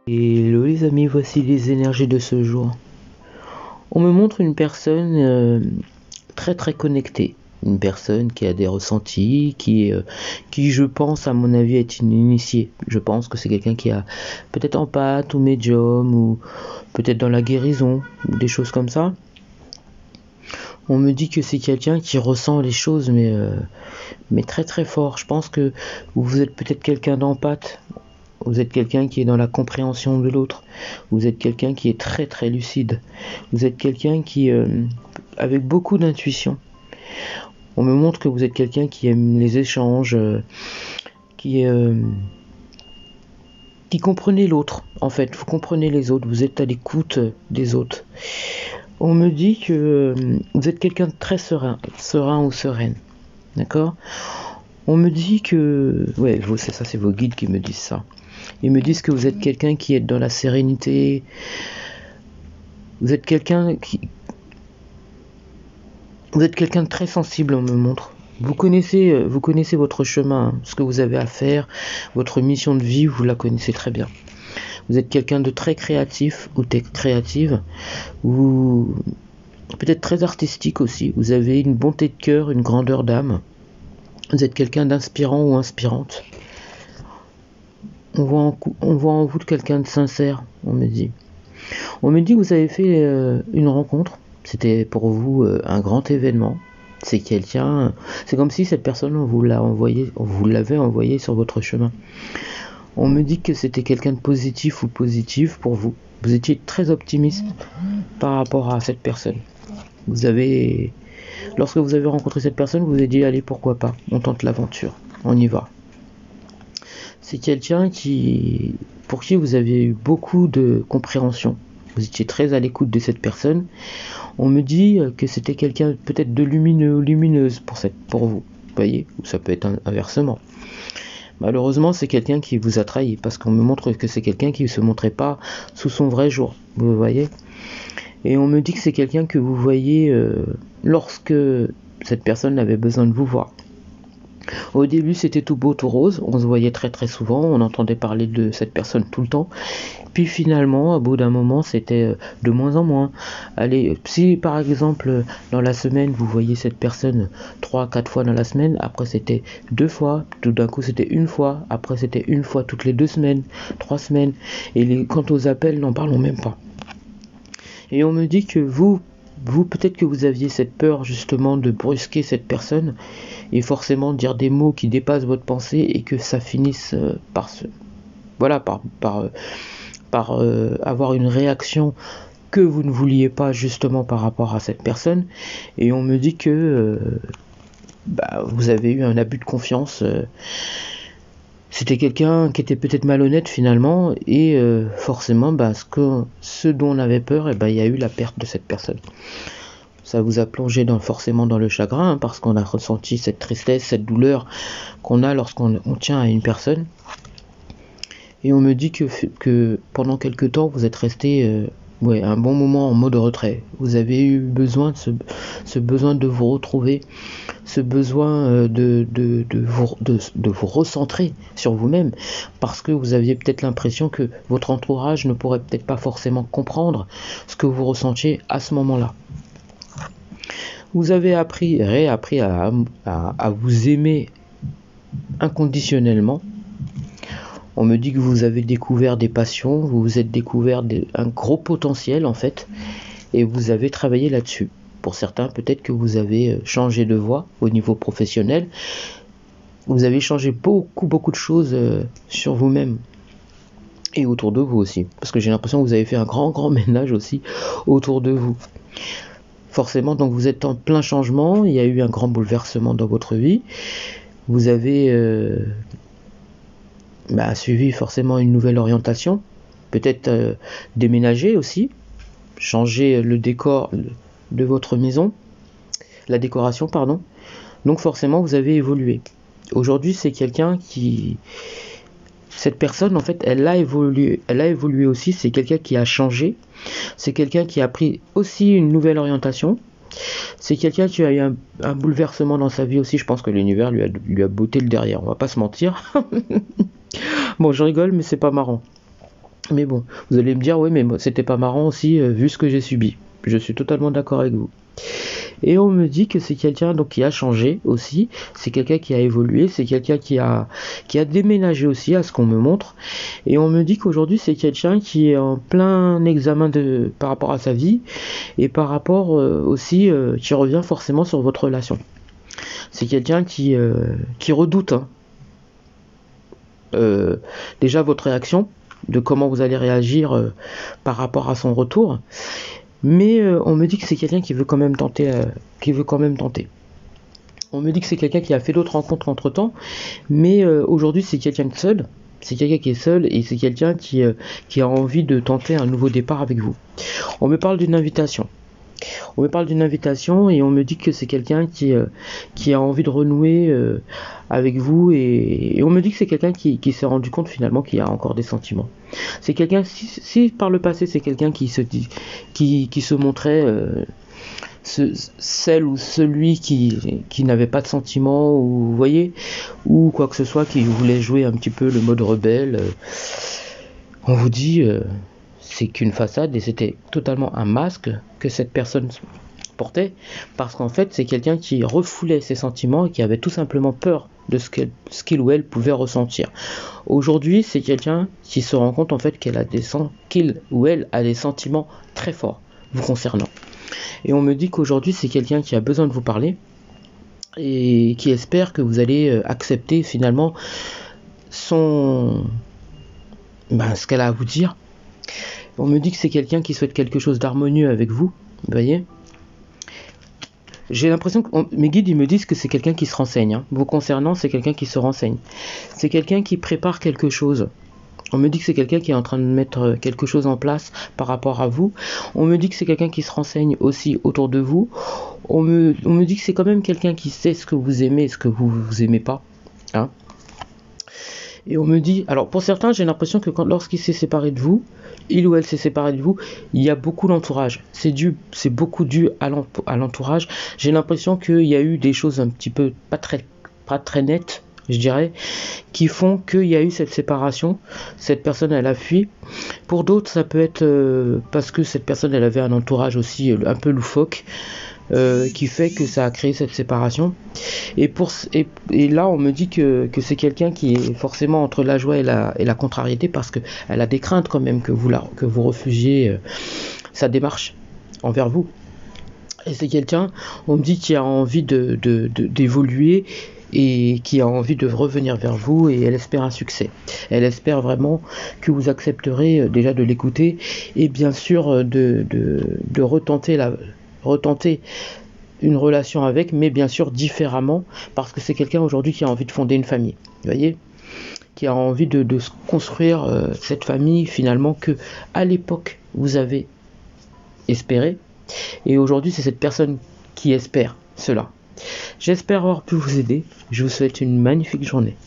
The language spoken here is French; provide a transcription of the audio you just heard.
Hello les amis, voici les énergies de ce jour. On me montre une personne très très connectée. Une personne qui a des ressentis, qui je pense à mon avis est une initiée. Je pense que c'est quelqu'un qui a peut-être empathe ou médium ou peut-être dans la guérison, ou des choses comme ça. On me dit que c'est quelqu'un qui ressent les choses mais très très fort. Je pense que vous êtes peut-être quelqu'un d'empathe. Vous êtes quelqu'un qui est dans la compréhension de l'autre. Vous êtes quelqu'un qui est très très lucide. Vous êtes quelqu'un qui avec beaucoup d'intuition. On me montre que vous êtes quelqu'un qui aime les échanges, qui qui comprenez l'autre. En fait, vous comprenez les autres. Vous êtes à l'écoute des autres. On me dit que vous êtes quelqu'un de très serein ou sereine. D'accord? On me dit que... Ouais, c'est ça, c'est vos guides qui me disent ça. Ils me disent que vous êtes quelqu'un qui est dans la sérénité. Vous êtes quelqu'un qui... Vous êtes quelqu'un de très sensible, on me montre. Vous connaissez votre chemin, hein, ce que vous avez à faire, votre mission de vie, vous la connaissez très bien. Vous êtes quelqu'un de très créatif ou créative, ou peut-être très artistique aussi. Vous avez une bonté de cœur, une grandeur d'âme. Vous êtes quelqu'un d'inspirant ou inspirante. On voit en vous quelqu'un de sincère, on me dit. On me dit que vous avez fait une rencontre. C'était pour vous un grand événement. C'est quelqu'un, c'est comme si cette personne on vous l'avait envoyé sur votre chemin. On me dit que c'était quelqu'un de positif ou positive pour vous. Vous étiez très optimiste par rapport à cette personne. Lorsque vous avez rencontré cette personne, vous vous avez dit allez, pourquoi pas, on tente l'aventure, on y va. C'est quelqu'un pour qui vous avez eu beaucoup de compréhension. Vous étiez très à l'écoute de cette personne. On me dit que c'était quelqu'un peut-être de lumineux ou lumineuse pour vous. Vous voyez, ou ça peut être inversement. Malheureusement, c'est quelqu'un qui vous a trahi parce qu'on me montre que c'est quelqu'un qui ne se montrait pas sous son vrai jour. Vous voyez. Et on me dit que c'est quelqu'un que vous voyez lorsque cette personne avait besoin de vous voir. Au début, c'était tout beau, tout rose. On se voyait très très souvent. On entendait parler de cette personne tout le temps. Puis finalement, au bout d'un moment, c'était de moins en moins. Allez, si par exemple, dans la semaine, vous voyez cette personne 3-4 fois dans la semaine, après c'était 2 fois, tout d'un coup c'était une fois, après c'était une fois toutes les 2 semaines, 3 semaines. Et quant aux appels, n'en parlons même pas. Et on me dit que vous peut-être que vous aviez cette peur justement de brusquer cette personne et forcément dire des mots qui dépassent votre pensée et que ça finisse par avoir une réaction que vous ne vouliez pas justement par rapport à cette personne. Et on me dit que vous avez eu un abus de confiance. C'était quelqu'un qui était peut-être malhonnête finalement et forcément ce dont on avait peur, il y a eu la perte de cette personne. Ça vous a plongé forcément dans le chagrin hein, parce qu'on a ressenti cette tristesse, cette douleur qu'on a lorsqu'on tient à une personne. Et on me dit que pendant quelque temps vous êtes resté un bon moment en mode retrait. Vous avez eu besoin de ce besoin de vous retrouver, ce besoin de vous recentrer sur vous-même, parce que vous aviez peut-être l'impression que votre entourage ne pourrait peut-être pas forcément comprendre ce que vous ressentiez à ce moment-là. Vous avez réappris à vous aimer inconditionnellement. On me dit que vous avez découvert des passions, vous vous êtes découvert un gros potentiel en fait, et vous avez travaillé là-dessus. Pour certains, peut-être que vous avez changé de voie au niveau professionnel. Vous avez changé beaucoup de choses sur vous-même et autour de vous aussi. Parce que j'ai l'impression que vous avez fait un grand ménage aussi autour de vous. Forcément, donc vous êtes en plein changement, il y a eu un grand bouleversement dans votre vie. Vous avez suivi forcément une nouvelle orientation, peut-être déménager aussi, changer le décor de votre maison, la décoration pardon. Donc forcément vous avez évolué. Aujourd'hui c'est quelqu'un cette personne en fait elle a évolué aussi, c'est quelqu'un qui a changé, c'est quelqu'un qui a pris aussi une nouvelle orientation. C'est quelqu'un qui a eu un bouleversement dans sa vie aussi, je pense que l'univers lui a botté le derrière, on va pas se mentir. Bon, je rigole, mais c'est pas marrant. Mais bon, vous allez me dire, oui, mais moi, c'était pas marrant aussi, vu ce que j'ai subi. Je suis totalement d'accord avec vous. Et on me dit que c'est quelqu'un donc qui a changé aussi, c'est quelqu'un qui a évolué, c'est quelqu'un qui a déménagé aussi à ce qu'on me montre. Et on me dit qu'aujourd'hui c'est quelqu'un qui est en plein examen par rapport à sa vie et par rapport aussi qui revient forcément sur votre relation. C'est quelqu'un qui redoute hein, déjà votre réaction, de comment vous allez réagir par rapport à son retour. Mais on me dit que c'est quelqu'un qui veut quand même tenter, On me dit que c'est quelqu'un qui a fait d'autres rencontres entre temps, mais aujourd'hui c'est quelqu'un de seul. C'est quelqu'un qui est seul et c'est quelqu'un qui a envie de tenter un nouveau départ avec vous. On me parle d'une invitation. Et on me dit que c'est quelqu'un qui a envie de renouer avec vous et on me dit que c'est quelqu'un qui s'est rendu compte finalement qu'il y a encore des sentiments. C'est quelqu'un, si par le passé c'est quelqu'un qui se montrait celle ou celui qui n'avait pas de sentiments ou vous voyez ou quoi que ce soit qui voulait jouer un petit peu le mode rebelle, on vous dit c'est qu'une façade et c'était totalement un masque que cette personne portait parce qu'en fait c'est quelqu'un qui refoulait ses sentiments et qui avait tout simplement peur de ce qu'il ou elle pouvait ressentir. Aujourd'hui c'est quelqu'un qui se rend compte en fait qu'il ou elle a des sentiments très forts vous concernant. Et on me dit qu'aujourd'hui c'est quelqu'un qui a besoin de vous parler et qui espère que vous allez accepter finalement ce qu'elle a à vous dire. On me dit que c'est quelqu'un qui souhaite quelque chose d'harmonieux avec vous, vous voyez. J'ai l'impression que mes guides ils me disent que c'est quelqu'un qui se renseigne. Hein. Vous concernant, c'est quelqu'un qui se renseigne. C'est quelqu'un qui prépare quelque chose. On me dit que c'est quelqu'un qui est en train de mettre quelque chose en place par rapport à vous. On me dit que c'est quelqu'un qui se renseigne aussi autour de vous. On me dit que c'est quand même quelqu'un qui sait ce que vous aimez et ce que vous aimez pas. Hein. Et on me dit, alors pour certains, j'ai l'impression que lorsqu'il s'est séparé de vous, il ou elle s'est séparé de vous, il y a beaucoup d'entourage. C'est beaucoup dû à l'entourage. J'ai l'impression qu'il y a eu des choses un petit peu pas très nettes, je dirais, qui font qu'il y a eu cette séparation. Cette personne, elle a fui. Pour d'autres, ça peut être parce que cette personne, elle avait un entourage aussi un peu loufoque. Qui fait que ça a créé cette séparation et là on me dit que c'est quelqu'un qui est forcément entre la joie et la contrariété parce que elle a des craintes quand même que vous refugiez sa démarche envers vous et c'est quelqu'un on me dit qui a envie d'évoluer et qui a envie de revenir vers vous et elle espère un succès. Elle espère vraiment que vous accepterez déjà de l'écouter et bien sûr de retenter une relation avec, mais bien sûr différemment, parce que c'est quelqu'un aujourd'hui qui a envie de fonder une famille, vous voyez, qui a envie de construire cette famille finalement que à l'époque vous avez espéré, et aujourd'hui c'est cette personne qui espère cela. J'espère avoir pu vous aider, je vous souhaite une magnifique journée.